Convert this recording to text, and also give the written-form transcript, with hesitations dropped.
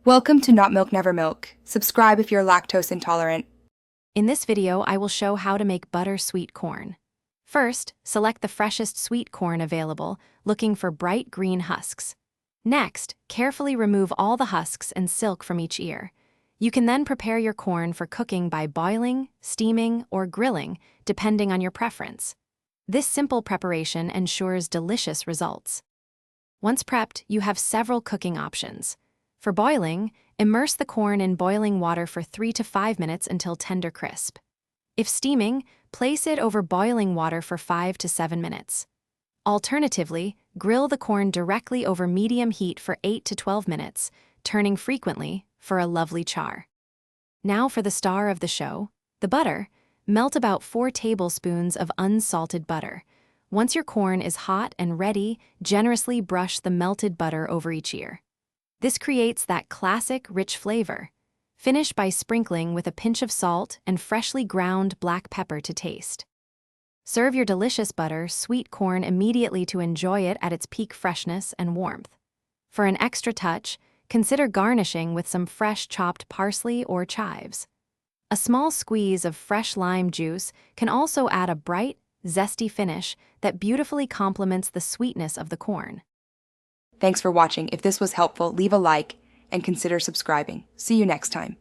Welcome to Not Milk Never Milk. Subscribe if you're lactose intolerant. In this video, I will show how to make butter sweet corn. First, select the freshest sweet corn available, looking for bright green husks. Next, carefully remove all the husks and silk from each ear. You can then prepare your corn for cooking by boiling, steaming, or grilling, depending on your preference. This simple preparation ensures delicious results. Once prepped, you have several cooking options. For boiling, immerse the corn in boiling water for 3 to 5 minutes until tender crisp. If steaming, place it over boiling water for 5 to 7 minutes. Alternatively, grill the corn directly over medium heat for 8 to 12 minutes, turning frequently for a lovely char. Now for the star of the show, the butter. Melt about 4 tablespoons of unsalted butter. Once your corn is hot and ready, generously brush the melted butter over each ear. This creates that classic, rich flavor. Finish by sprinkling with a pinch of salt and freshly ground black pepper to taste. Serve your delicious butter sweet corn immediately to enjoy it at its peak freshness and warmth. For an extra touch, consider garnishing with some fresh chopped parsley or chives. A small squeeze of fresh lime juice can also add a bright, zesty finish that beautifully complements the sweetness of the corn. Thanks for watching. If this was helpful, leave a like and consider subscribing. See you next time.